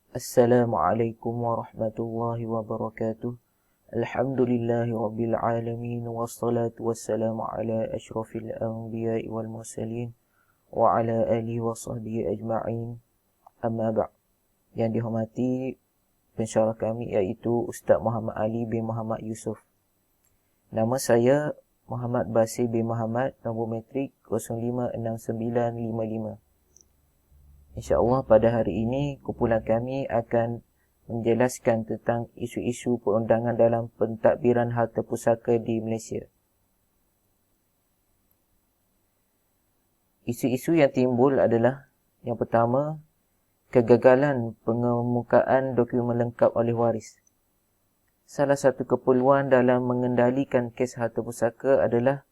Assalamualaikum warahmatullahi wabarakatuh. Alhamdulillahi rabbil alamin wassalatu wassalamu ala asyrafil anbiya'i wal mursalin wa ala alihi wa sahbihi ajma'in. Amma ba'. Yang dihormati pensyarah kami iaitu Ustaz Muhammad Ali bin Muhammad Yusof. Nama saya Muhammad Basir bin Muhammad, nombor metrik 056955. InsyaAllah pada hari ini kumpulan kami akan menjelaskan tentang isu-isu perundangan dalam pentadbiran harta pusaka di Malaysia. Isu-isu yang timbul adalah yang pertama, kegagalan pengemukaan dokumen lengkap oleh waris. Salah satu keperluan dalam mengendalikan kes harta pusaka adalah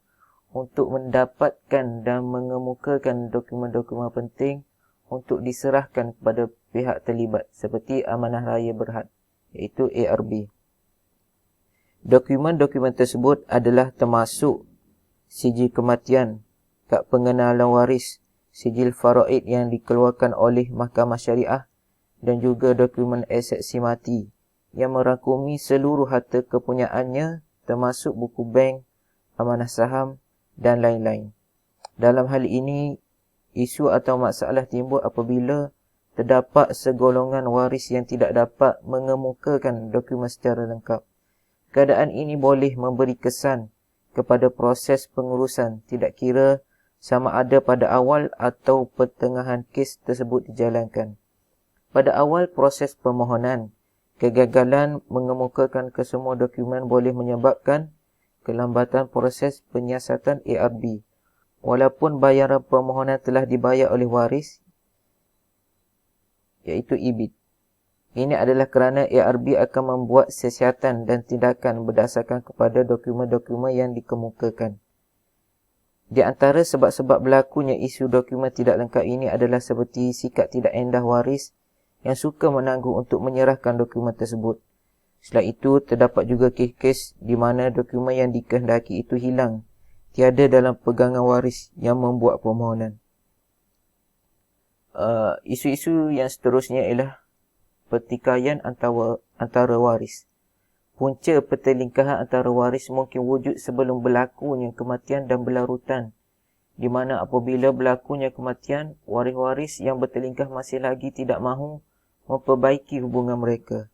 untuk mendapatkan dan mengemukakan dokumen-dokumen penting untuk diserahkan kepada pihak terlibat seperti Amanah Raya Berhad, iaitu ARB. Dokumen-dokumen tersebut adalah termasuk sijil kematian, kad pengenalan waris, sijil faraid yang dikeluarkan oleh Mahkamah Syariah dan juga dokumen eksepsi mati yang merangkumi seluruh harta kepunyaannya termasuk buku bank, amanah saham dan lain-lain. Dalam hal ini, isu atau masalah timbul apabila terdapat segolongan waris yang tidak dapat mengemukakan dokumen secara lengkap. Keadaan ini boleh memberi kesan kepada proses pengurusan, tidak kira sama ada pada awal atau pertengahan kes tersebut dijalankan. Pada awal proses permohonan, kegagalan mengemukakan kesemua dokumen boleh menyebabkan kelambatan proses penyiasatan ARB. Walaupun bayaran permohonan telah dibayar oleh waris, iaitu IBID. Ini adalah kerana ARB akan membuat siasatan dan tindakan berdasarkan kepada dokumen-dokumen yang dikemukakan. Di antara sebab-sebab berlakunya isu dokumen tidak lengkap ini adalah seperti sikap tidak endah waris yang suka menangguh untuk menyerahkan dokumen tersebut. Selain itu, terdapat juga kes-kes di mana dokumen yang dikehendaki itu hilang, tiada dalam pegangan waris yang membuat permohonan. Isu-isu yang seterusnya ialah pertikaian antara waris. Punca pertelingkahan antara waris mungkin wujud sebelum berlakunya kematian dan berlarutan, di mana apabila berlakunya kematian, waris-waris yang bertelingkah masih lagi tidak mahu memperbaiki hubungan mereka.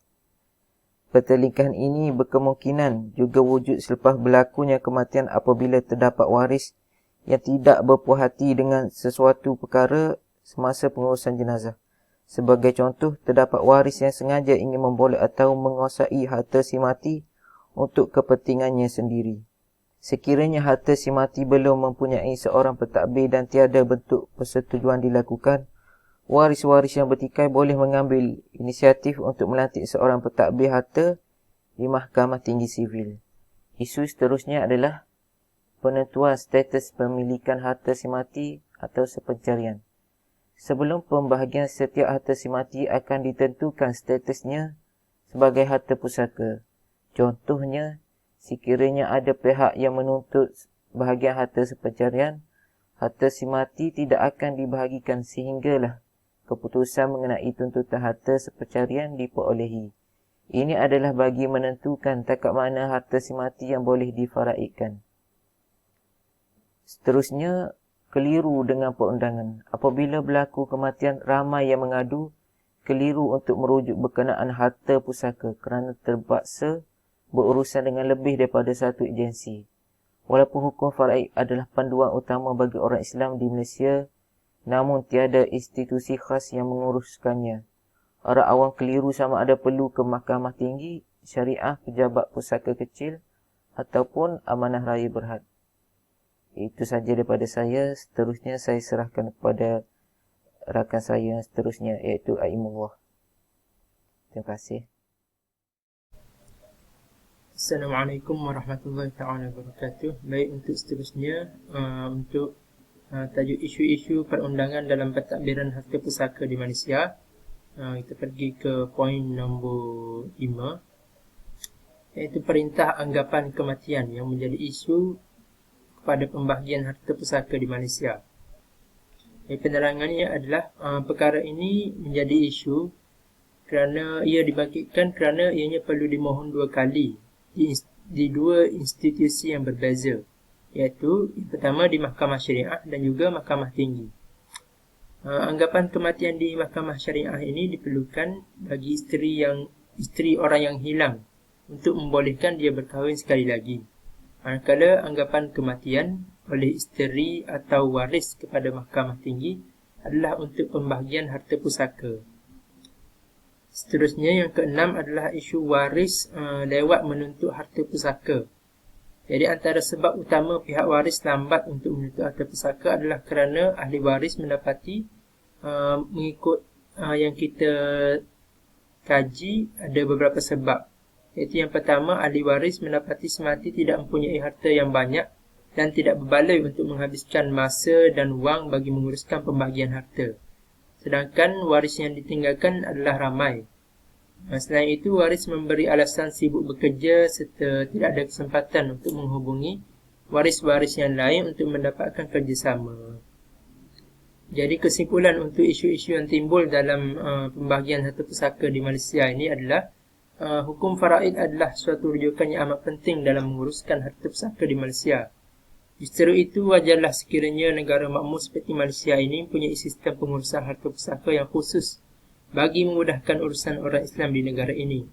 Pertelingkahan ini berkemungkinan juga wujud selepas berlakunya kematian apabila terdapat waris yang tidak berpuas hati dengan sesuatu perkara semasa pengurusan jenazah. Sebagai contoh, terdapat waris yang sengaja ingin memboleh atau menguasai harta si mati untuk kepentingannya sendiri. Sekiranya harta si mati belum mempunyai seorang pentadbir dan tiada bentuk persetujuan dilakukan, waris-waris yang bertikai boleh mengambil inisiatif untuk melantik seorang pentadbir harta di Mahkamah Tinggi Sivil. Isu seterusnya adalah penentuan status pemilikan harta si mati atau sepencarian. Sebelum pembahagian setiap harta si mati akan ditentukan statusnya sebagai harta pusaka. Contohnya, sekiranya ada pihak yang menuntut bahagian harta sepencarian, harta si mati tidak akan dibahagikan sehinggalah keputusan mengenai tuntutan harta sepencarian diperolehi. Ini adalah bagi menentukan takat mana harta si mati yang boleh difaraidkan. Seterusnya, keliru dengan perundangan. Apabila berlaku kematian, ramai yang mengadu keliru untuk merujuk berkenaan harta pusaka kerana terpaksa berurusan dengan lebih daripada satu agensi. Walaupun hukum faraid adalah panduan utama bagi orang Islam di Malaysia, namun tiada institusi khas yang menguruskannya. Orang awam keliru sama ada perlu ke Mahkamah Tinggi, Syariah, Pejabat Pusaka Kecil ataupun Amanah Raya Berhad. Itu saja daripada saya. Seterusnya saya serahkan kepada rakan saya seterusnya, iaitu Aimullah. Terima kasih. Assalamualaikum warahmatullahi wabarakatuh. Baik, untuk seterusnya, untuk tajuk isu-isu perundangan dalam pentadbiran harta pusaka di Malaysia, kita pergi ke poin nombor 5, iaitu perintah anggapan kematian yang menjadi isu kepada pembahagian harta pusaka di Malaysia. Penerangannya adalah perkara ini menjadi isu kerana ia dibangkitkan kerana ianya perlu dimohon 2 kali di 2 institusi yang berbeza, iaitu yang pertama di Mahkamah Syariah dan juga Mahkamah Tinggi. Anggapan kematian di Mahkamah Syariah ini diperlukan bagi isteri orang yang hilang untuk membolehkan dia berkahwin sekali lagi. Manakala anggapan kematian oleh isteri atau waris kepada Mahkamah Tinggi adalah untuk pembahagian harta pusaka. Seterusnya, yang keenam adalah isu waris lewat menuntut harta pusaka. Jadi antara sebab utama pihak waris lambat untuk menuntut harta pusaka adalah kerana ahli waris mendapati mengikut yang kita kaji ada beberapa sebab. Iaitu yang pertama, ahli waris mendapati semati tidak mempunyai harta yang banyak dan tidak berbaloi untuk menghabiskan masa dan wang bagi menguruskan pembahagian harta. Sedangkan waris yang ditinggalkan adalah ramai. Selain itu, waris memberi alasan sibuk bekerja serta tidak ada kesempatan untuk menghubungi waris-waris yang lain untuk mendapatkan kerjasama. Jadi kesimpulan untuk isu-isu yang timbul dalam pembahagian harta pusaka di Malaysia ini adalah hukum faraid adalah suatu rujukan yang amat penting dalam menguruskan harta pusaka di Malaysia. Justru itu, wajarlah sekiranya negara makmur seperti Malaysia ini mempunyai sistem pengurusan harta pusaka yang khusus bagi memudahkan urusan orang Islam di negara ini.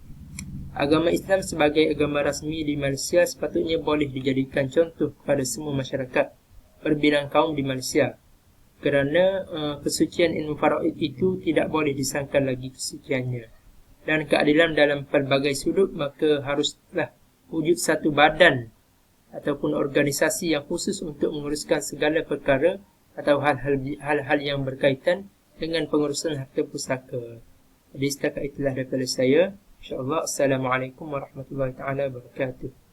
Agama Islam sebagai agama rasmi di Malaysia sepatutnya boleh dijadikan contoh kepada semua masyarakat berbidang kaum di Malaysia. Kerana kesucian ilmu faraid itu tidak boleh disangkal lagi kesuciannya. Dan keadilan dalam pelbagai sudut, maka haruslah wujud satu badan ataupun organisasi yang khusus untuk menguruskan segala perkara atau hal-hal yang berkaitan dengan pengurusan harta pusaka. Jadi setakat itulah daripada saya. InsyaAllah. Assalamualaikum warahmatullahi wabarakatuh.